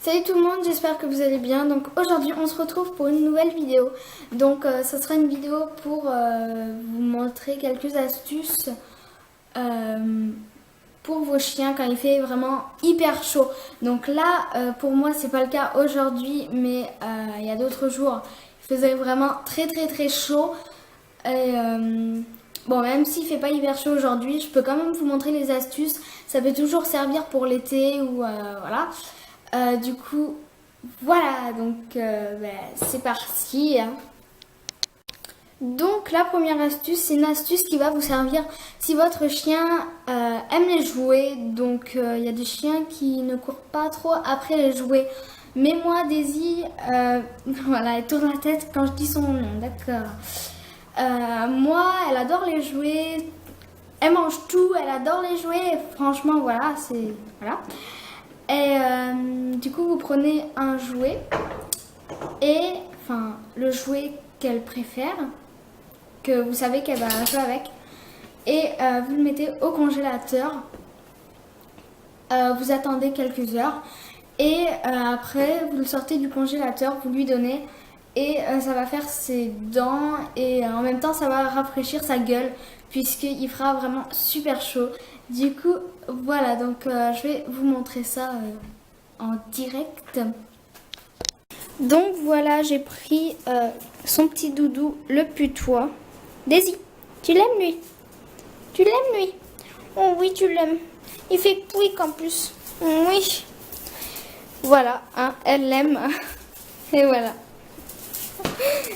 Salut tout le monde, j'espère que vous allez bien. Donc aujourd'hui on se retrouve pour une nouvelle vidéo. Donc ça sera une vidéo pour vous montrer quelques astuces pour vos chiens quand il fait vraiment hyper chaud. Donc là pour moi c'est pas le cas aujourd'hui, mais il y a d'autres jours il faisait vraiment très chaud. Et bon, même s'il fait pas hyper chaud aujourd'hui, je peux quand même vous montrer les astuces. Ça peut toujours servir pour l'été ou voilà. Du coup, voilà, donc c'est parti. Donc la première astuce, c'est une astuce qui va vous servir si votre chien aime les jouets. Donc il y a des chiens qui ne courent pas trop après les jouets. Mais moi, Daisy, voilà, elle tourne la tête quand je dis son nom, d'accord. Moi, elle adore les jouets. Elle mange tout, elle adore les jouets. Franchement, voilà, c'est... Voilà. Et du coup, vous prenez un jouet et enfin le jouet qu'elle préfère, que vous savez qu'elle va jouer avec, et vous le mettez au congélateur. Vous attendez quelques heures et après vous le sortez du congélateur, vous lui donnez et ça va faire ses dents et en même temps ça va rafraîchir sa gueule puisqu'il fera vraiment super chaud. Du coup voilà, donc je vais vous montrer ça en direct. Donc voilà, j'ai pris son petit doudou, le putois. Daisy, tu l'aimes lui? Tu l'aimes lui? Oh oui, tu l'aimes. Il fait pouic en plus. Oui. Voilà, hein, elle l'aime. Et voilà.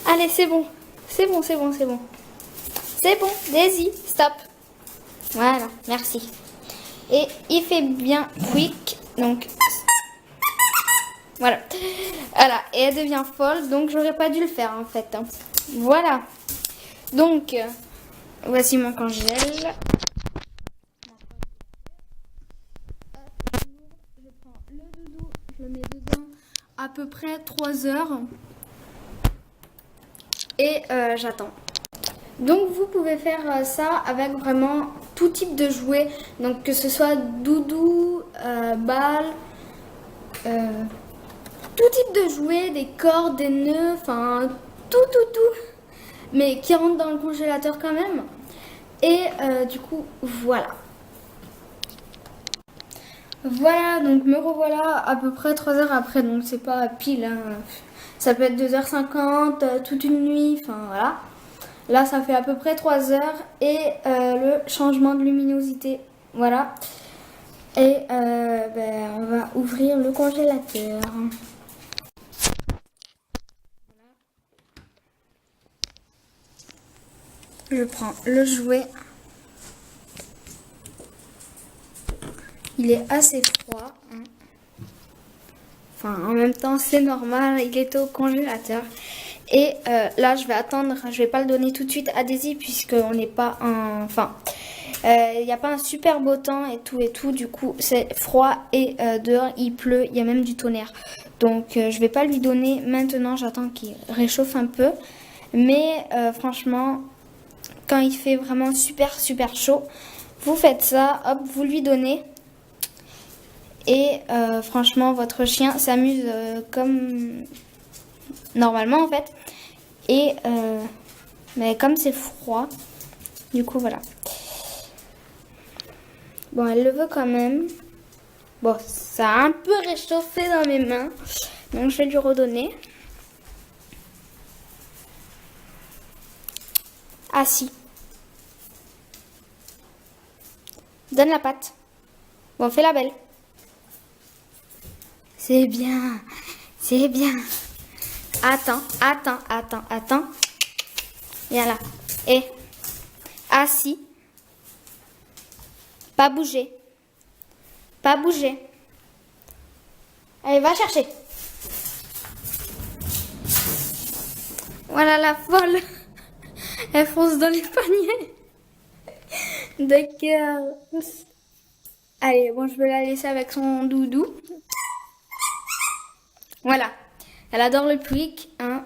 Allez, c'est bon. C'est bon. C'est bon, Daisy, stop. Voilà, merci. Et il fait bien pouic, donc... Voilà. Voilà, et elle devient folle, donc j'aurais pas dû le faire en fait. Voilà. Donc, voici mon congèle. Je prends le doudou, je le mets dedans à peu près 3 heures. Et j'attends. Donc vous pouvez faire ça avec vraiment tout type de jouets. Donc que ce soit doudou, balle, tout type de jouets, des cordes, des nœuds, enfin tout. Mais qui rentre dans le congélateur quand même. Et du coup, voilà. Voilà, donc me revoilà à peu près 3 heures après, donc c'est pas pile, hein. Ça peut être 2h50, toute une nuit, enfin voilà. Là, ça fait à peu près 3 heures et le changement de luminosité, voilà. Et on va ouvrir le congélateur. Je prends le jouet. Il est assez froid, hein. Enfin, en même temps, c'est normal, il est au congélateur. Et là, je vais attendre, je vais pas le donner tout de suite à Daisy puisqu'on n'est pas en... Enfin, il n'y a pas un super beau temps et tout. Du coup, c'est froid et dehors, il pleut, il y a même du tonnerre. Donc, je vais pas lui donner maintenant, j'attends qu'il réchauffe un peu. Mais franchement, quand il fait vraiment super chaud, vous faites ça, hop, vous lui donnez. Et franchement, votre chien s'amuse comme normalement en fait. Et mais comme c'est froid, du coup voilà. Bon, elle le veut quand même. Bon, ça a un peu réchauffé dans mes mains. Donc je vais lui redonner. Assis. Donne la patte. Bon, fais la belle. C'est bien. Attends. Viens là. Et assis. Pas bouger. Allez, va chercher. Voilà la folle. Elle fonce dans les paniers. D'accord. Allez, bon, je vais la laisser avec son doudou. Voilà. Elle adore le pouic, hein.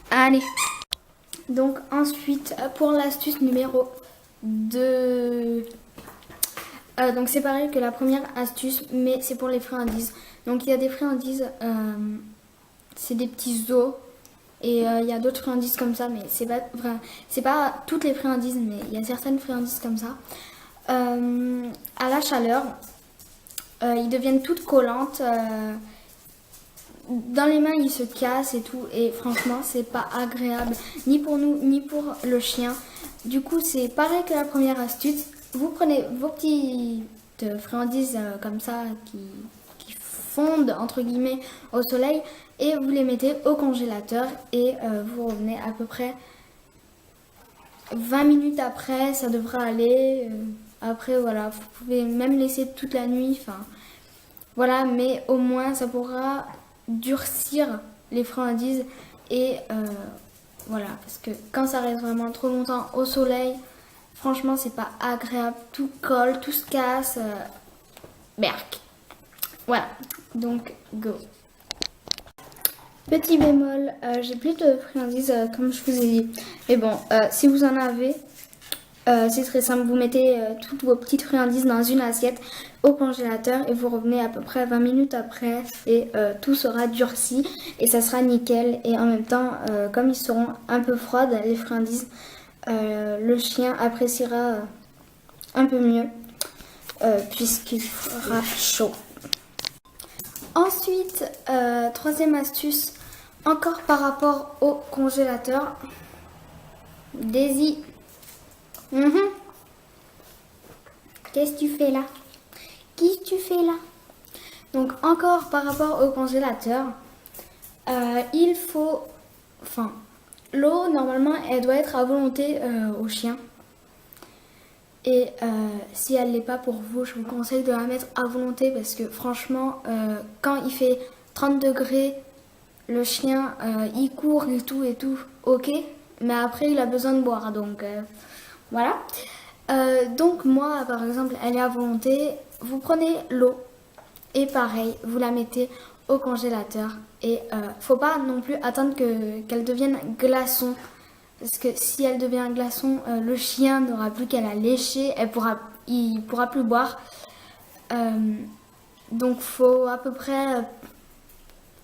Allez. Donc ensuite, pour l'astuce numéro 2. Donc c'est pareil que la première astuce, mais c'est pour les friandises. Donc il y a des friandises, c'est des petits os. Et il y a d'autres friandises comme ça, mais c'est pas toutes les friandises, mais il y a certaines friandises comme ça. À la chaleur, ils deviennent toutes collantes. Dans les mains, ils se cassent et tout. Et franchement, c'est pas agréable, ni pour nous, ni pour le chien. Du coup, c'est pareil que la première astuce. Vous prenez vos petites friandises comme ça qui fondent entre guillemets au soleil et vous les mettez au congélateur et vous revenez à peu près 20 minutes après, ça devrait aller. Après, voilà, vous pouvez même laisser toute la nuit. Enfin, voilà, mais au moins ça pourra durcir les friandises et voilà, parce que quand ça reste vraiment trop longtemps au soleil, franchement, c'est pas agréable. Tout colle, tout se casse. Berk. Voilà, donc go. Petit bémol, j'ai plus de friandises comme je vous ai dit. Mais bon, si vous en avez, c'est très simple. Vous mettez toutes vos petites friandises dans une assiette au congélateur et vous revenez à peu près 20 minutes après et tout sera durci et ça sera nickel. Et en même temps, comme ils seront un peu froides, les friandises, le chien appréciera un peu mieux puisqu'il fera chaud. Ensuite, troisième astuce, encore par rapport au congélateur. Daisy. Qu'est-ce que tu fais là? Qu'est-ce que tu fais là? Donc encore par rapport au congélateur, il faut... Enfin, l'eau, normalement, elle doit être à volonté au chien. Et si elle ne l'est pas pour vous, je vous conseille de la mettre à volonté parce que franchement, quand il fait 30 degrés, le chien, il court et tout, ok. Mais après, il a besoin de boire, donc voilà. Donc moi, par exemple, elle est à volonté. Vous prenez l'eau et pareil, vous la mettez au congélateur. Et faut pas non plus attendre qu'elle devienne glaçon. Parce que si elle devient un glaçon, le chien n'aura plus qu'à la lécher, il pourra plus boire. Donc faut à peu près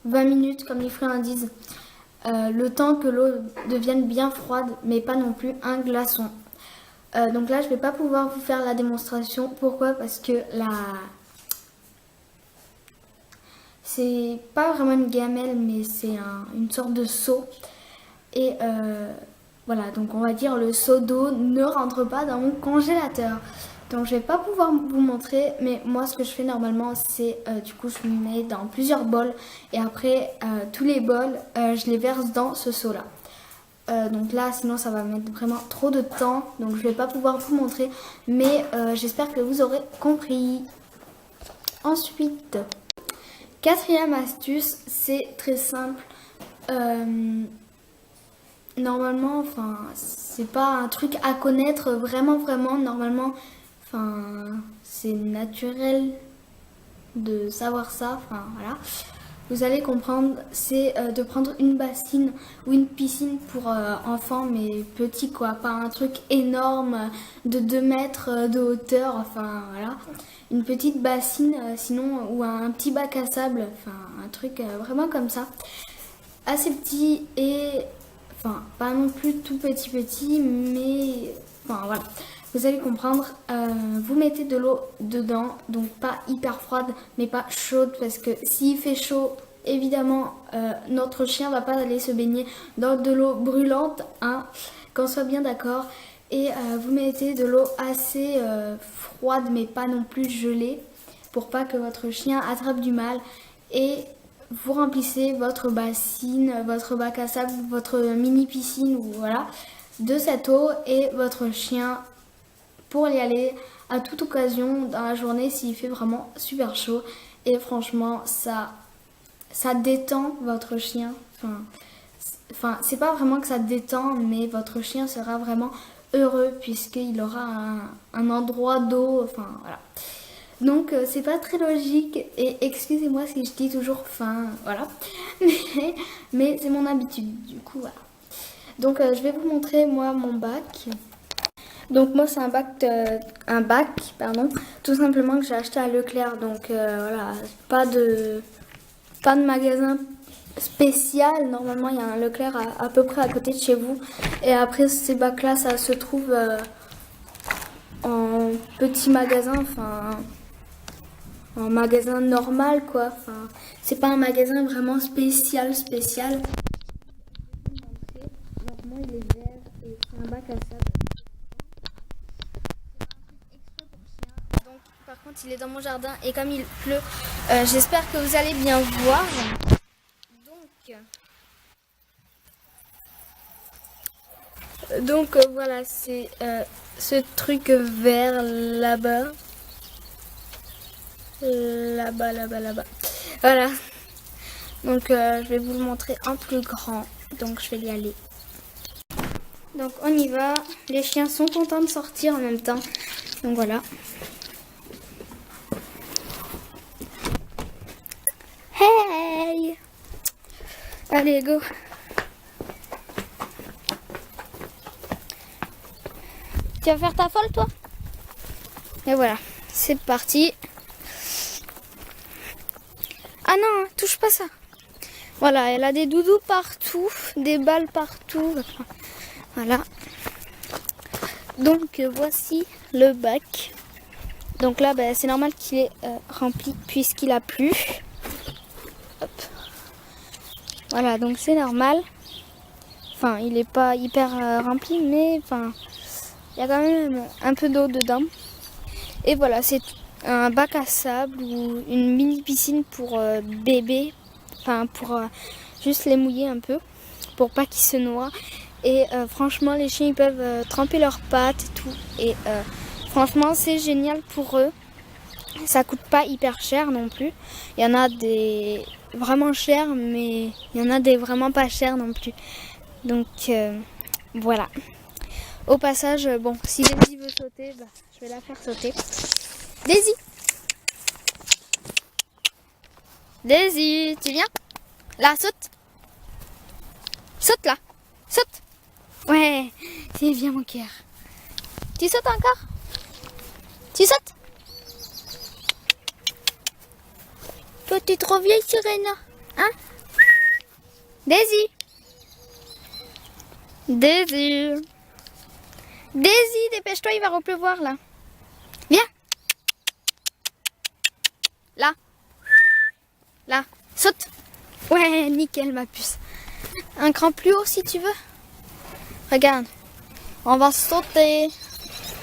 20 minutes comme les friandises. Le temps que l'eau devienne bien froide, mais pas non plus un glaçon. Donc là, je vais pas pouvoir vous faire la démonstration. Pourquoi? Parce que c'est pas vraiment une gamelle, mais c'est une sorte de seau. Et voilà, donc on va dire le seau d'eau ne rentre pas dans mon congélateur. Donc je vais pas pouvoir vous montrer, mais moi ce que je fais normalement c'est du coup je me mets dans plusieurs bols et après tous les bols je les verse dans ce seau là. Donc là sinon ça va mettre vraiment trop de temps, donc je vais pas pouvoir vous montrer, mais j'espère que vous aurez compris. Ensuite, quatrième astuce, c'est très simple. Normalement, enfin, c'est pas un truc à connaître vraiment, normalement, enfin, c'est naturel de savoir ça, enfin, voilà. Vous allez comprendre, c'est de prendre une bassine ou une piscine pour enfants, mais petit quoi, pas un truc énorme de 2 mètres de hauteur, enfin, voilà. Une petite bassine, sinon, ou un petit bac à sable, enfin, un truc vraiment comme ça. Assez petit et... Enfin, pas non plus tout petit, mais... Enfin, voilà. Vous allez comprendre. Vous mettez de l'eau dedans, donc pas hyper froide, mais pas chaude, parce que s'il fait chaud, évidemment, notre chien va pas aller se baigner dans de l'eau brûlante, hein, qu'on soit bien d'accord. Et vous mettez de l'eau assez froide, mais pas non plus gelée, pour pas que votre chien attrape du mal. Et vous remplissez votre bassine, votre bac à sable, votre mini piscine ou voilà, de cette eau et votre chien pour y aller à toute occasion dans la journée s'il fait vraiment super chaud. Et franchement, ça détend votre chien. Enfin, c'est pas vraiment que ça détend, mais votre chien sera vraiment heureux puisqu'il aura un endroit d'eau. Enfin, voilà. Donc c'est pas très logique et excusez-moi si je dis toujours fin, voilà, mais c'est mon habitude, du coup voilà. Donc je vais vous montrer moi mon bac. Donc moi c'est un bac, pardon, tout simplement que j'ai acheté à Leclerc. Donc voilà, pas de magasin spécial. Normalement il y a un Leclerc à peu près à côté de chez vous. Et après ces bacs là, ça se trouve en petit magasin, enfin en magasin normal quoi. Enfin c'est pas un magasin vraiment spécial. Normalement il est vert et c'est un bac à sable. Donc, par contre, il est dans mon jardin et comme il pleut, j'espère que vous allez bien voir. Donc voilà, c'est ce truc vert là-bas. Là-bas. Voilà. Donc je vais vous le montrer en plus grand. Donc je vais y aller. Donc on y va. Les chiens sont contents de sortir en même temps. Donc voilà. Hey! Allez, go! Tu vas faire ta folle, toi? Et voilà, c'est parti. Ah non, touche pas ça. Voilà, elle a des doudous partout, des balles partout. Voilà. Donc voici le bac. Donc là, bah, c'est normal qu'il est rempli puisqu'il a plu. Hop. Voilà, donc c'est normal. Enfin, il n'est pas hyper rempli, mais enfin, il y a quand même un peu d'eau dedans. Et voilà, c'est un bac à sable ou une mini piscine pour bébés. Enfin, pour juste les mouiller un peu, pour pas qu'ils se noient. Et franchement, les chiens, ils peuvent tremper leurs pattes et tout. Et franchement, c'est génial pour eux. Ça coûte pas hyper cher non plus. Il y en a des vraiment chers, mais il y en a des vraiment pas chers non plus. Donc voilà. Au passage, bon, si Daisy veut sauter, bah, je vais la faire sauter. Daisy! Daisy, tu viens? Là, saute! Saute là! Saute! Ouais, c'est bien mon cœur. Tu sautes encore? Tu sautes? Toi, t'es trop vieille, Serena. Hein? Daisy! Daisy! Daisy, dépêche-toi, il va repleuvoir là. Viens! Là! Là! Saute! Ouais, nickel ma puce. Un cran plus haut si tu veux. Regarde. On va sauter.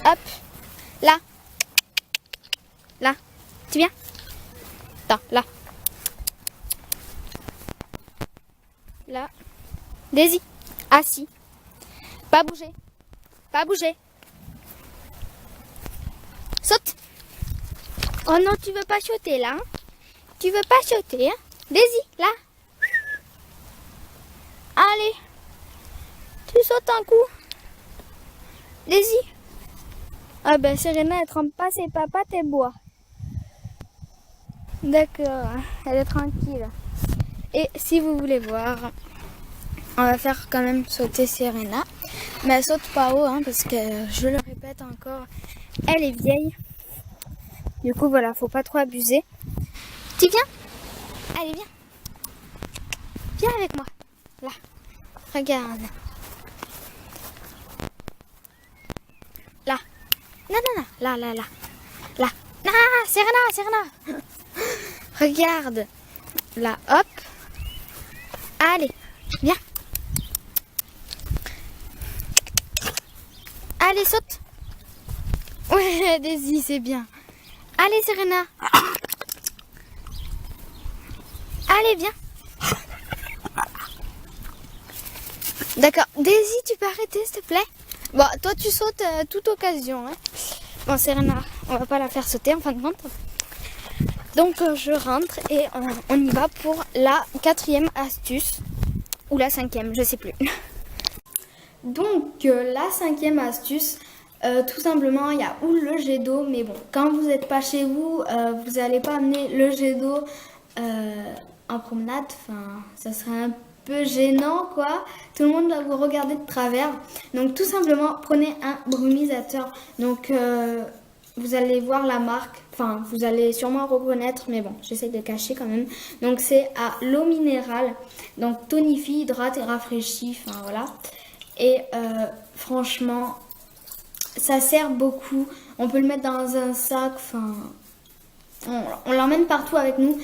Hop. Là. Là. Tu viens? Attends, là. Là. Daisy. Assis. Pas bouger. Pas bouger. Saute. Oh non, tu veux pas sauter là. Hein? Tu veux pas sauter, hein? Daisy, là. Allez. Tu sautes un coup. Daisy. Ah ben Serena, elle trempe pas ses papates et bois. D'accord, elle est tranquille. Et si vous voulez voir, on va faire quand même sauter Serena. Mais elle saute pas haut, hein, parce que je le répète encore, elle est vieille. Du coup voilà, faut pas trop abuser. Tu viens? Allez, viens. Viens avec moi. Là. Regarde. Là. Non. Là. Là. Ah, Serena. Regarde. Là, hop. Allez, viens. Allez, saute. Ouais, Daisy, c'est bien. Allez, Serena. Allez, viens. D'accord. Daisy, tu peux arrêter, s'il te plaît? Bon, toi, tu sautes à toute occasion. Hein. Bon, Serena, on va pas la faire sauter en fin de compte. Donc, je rentre et on y va pour la 4e astuce. Ou la 5e, je sais plus. Donc, la 5e astuce, tout simplement, il y a ou le jet d'eau. Mais bon, quand vous n'êtes pas chez vous, vous n'allez pas amener le jet d'eau en promenade. Enfin, ça serait un peu gênant, quoi. Tout le monde va vous regarder de travers. Donc tout simplement, prenez un brumisateur. Donc vous allez voir la marque. Enfin, vous allez sûrement reconnaître, mais bon, j'essaie de cacher quand même. Donc c'est à l'eau minérale. Donc tonifie, hydrate et rafraîchit. Enfin voilà. Et franchement, ça sert beaucoup. On peut le mettre dans un sac. Enfin, on l'emmène partout avec nous.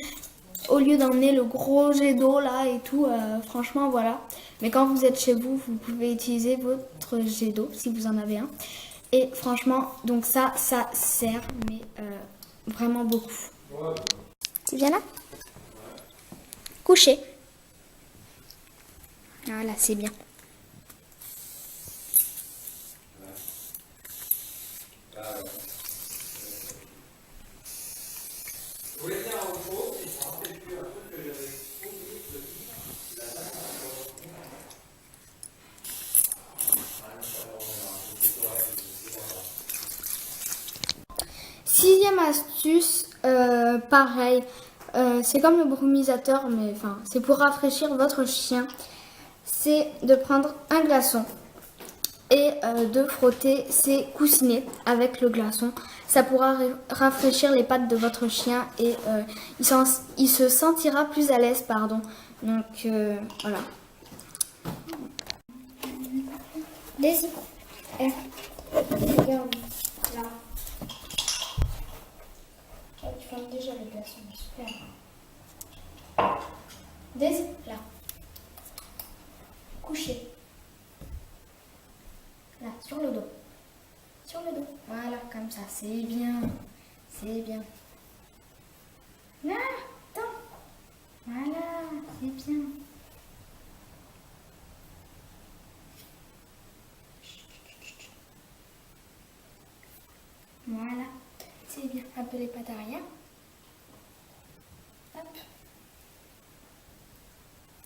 Au lieu d'emmener le gros jet d'eau là et tout, franchement voilà. Mais quand vous êtes chez vous, vous pouvez utiliser votre jet d'eau si vous en avez un. Et franchement, donc ça sert, mais vraiment beaucoup. Tu viens là? Coucher. Voilà, c'est bien. Sixième astuce, pareil, c'est comme le brumisateur, mais enfin, c'est pour rafraîchir votre chien. C'est de prendre un glaçon et de frotter ses coussinets avec le glaçon. Ça pourra rafraîchir les pattes de votre chien et il se sentira plus à l'aise, pardon. Donc voilà. Daisy, regarde là. Tu fermes déjà le glaçon, super. Daisy, là. Couché. Là, sur le dos. Sur le dos. Voilà, comme ça. C'est bien. C'est bien. Là, attends. Voilà, c'est bien. Voilà. C'est bien. Un peu les pattes arrière. Hop.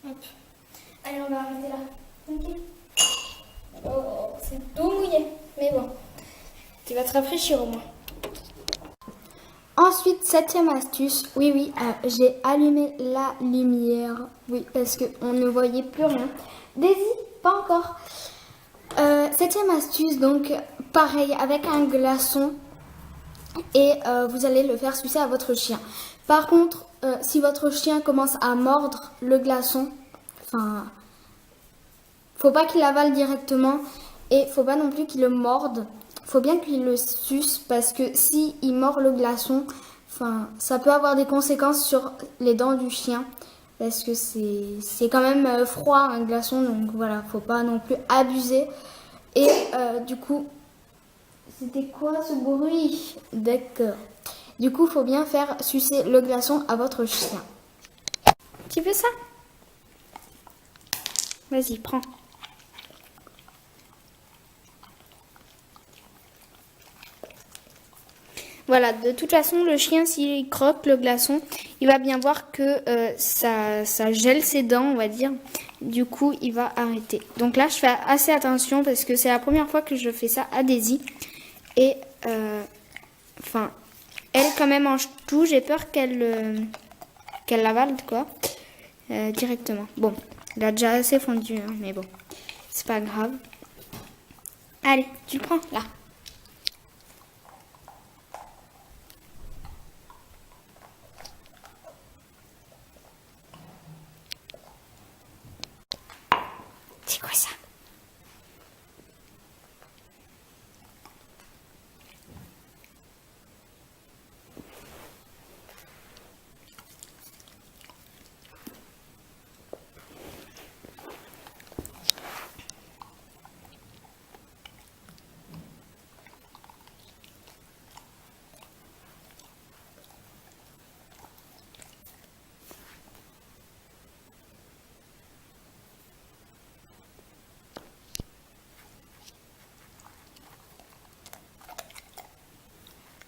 Hop. Allez, on va arrêter là. Tranquille. Oh, c'est tout mouillé. Mais bon. Tu vas te rafraîchir au moins. Ensuite, septième astuce. Oui, j'ai allumé la lumière. Oui, parce qu'on ne voyait plus rien. Daisy, pas encore. Septième astuce, donc pareil, avec un glaçon. Et vous allez le faire sucer à votre chien. Par contre, si votre chien commence à mordre le glaçon, enfin, faut pas qu'il avale directement et faut pas non plus qu'il le morde. Faut bien qu'il le suce parce que si il mord le glaçon, enfin, ça peut avoir des conséquences sur les dents du chien parce que c'est quand même froid un glaçon, donc voilà, faut pas non plus abuser. Et du coup, c'était quoi ce bruit? D'accord. Du coup, faut bien faire sucer le glaçon à votre chien. Tu veux ça? Vas-y, prends. Voilà, de toute façon, le chien, s'il croque le glaçon, il va bien voir que ça gèle ses dents, on va dire. Du coup, il va arrêter. Donc là, je fais assez attention parce que c'est la première fois que je fais ça à Daisy. Et, enfin, elle, quand même, mange tout. J'ai peur qu'elle l'avale, quoi, directement. Bon, il a déjà assez fondu, hein, mais bon, c'est pas grave. Allez, tu le prends, là. C'est quoi ça?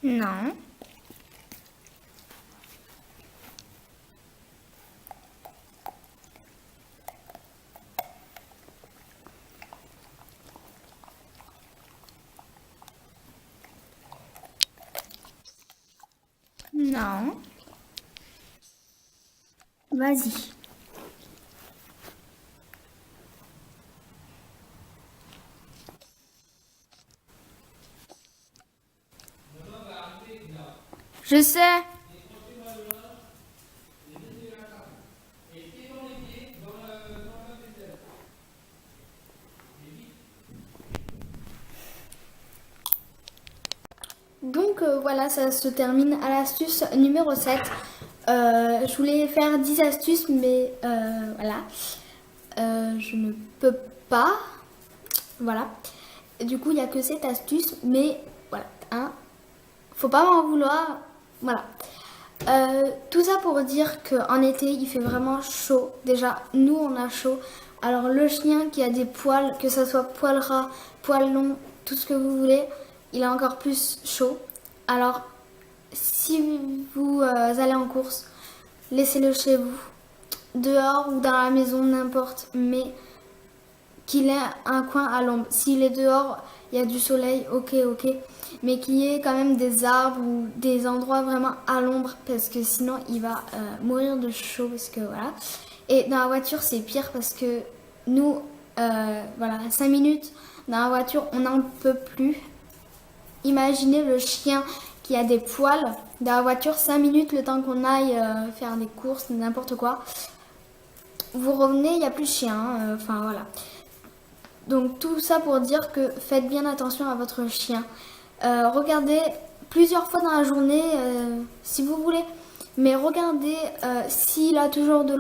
Non. Non. Vas-y. Je sais. Donc voilà, ça se termine à l'astuce numéro 7. Je voulais faire 10 astuces, mais voilà, je ne peux pas. Voilà. Et du coup, il n'y a que cette astuce, mais voilà, hein, faut pas m'en vouloir. Voilà. Tout ça pour dire qu'en été, il fait vraiment chaud. Déjà, nous, on a chaud. Alors, le chien qui a des poils, que ce soit poils ras, poils longs, tout ce que vous voulez, il a encore plus chaud. Alors, si vous allez en course, laissez-le chez vous, dehors ou dans la maison, n'importe, mais qu'il ait un coin à l'ombre. S'il est dehors, il y a du soleil, ok, mais qu'il y ait quand même des arbres ou des endroits vraiment à l'ombre, parce que sinon il va mourir de chaud, parce que voilà. Et dans la voiture, c'est pire parce que nous, voilà, 5 minutes dans la voiture, on n'en peut plus. Imaginez le chien qui a des poils dans la voiture, 5 minutes, le temps qu'on aille faire des courses, n'importe quoi. Vous revenez, il n'y a plus de chien, enfin voilà. Donc tout ça pour dire que faites bien attention à votre chien. Regardez plusieurs fois dans la journée si vous voulez, mais regardez s'il a toujours de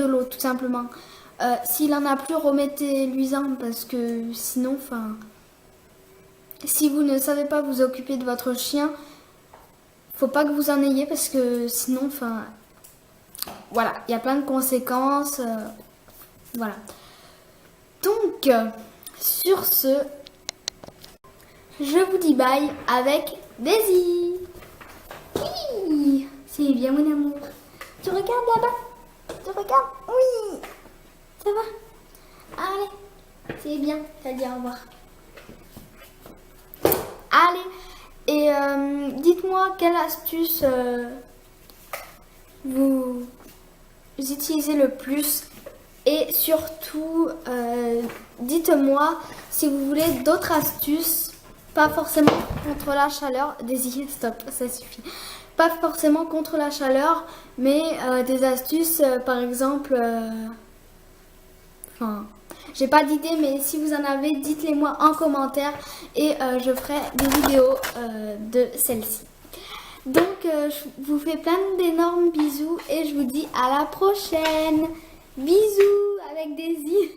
l'eau, tout simplement. S'il en a plus, remettez-lui-en parce que sinon, enfin, si vous ne savez pas vous occuper de votre chien, faut pas que vous en ayez parce que sinon, enfin, voilà, il y a plein de conséquences. Voilà. Donc, sur ce, je vous dis bye avec Daisy. Oui, c'est bien mon amour. Tu regardes là-bas? Tu regardes? Oui. Ça va? Allez, c'est bien, t'as dit au revoir. Allez, et dites-moi quelle astuce vous utilisez le plus. Et surtout, dites-moi si vous voulez d'autres astuces, pas forcément contre la chaleur. Daisy, stop, ça suffit. Pas forcément contre la chaleur, mais des astuces, par exemple, enfin, j'ai pas d'idée, mais si vous en avez, dites-les moi en commentaire et je ferai des vidéos de celle-ci. Donc, je vous fais plein d'énormes bisous et je vous dis à la prochaine. Bisous avec Daisy.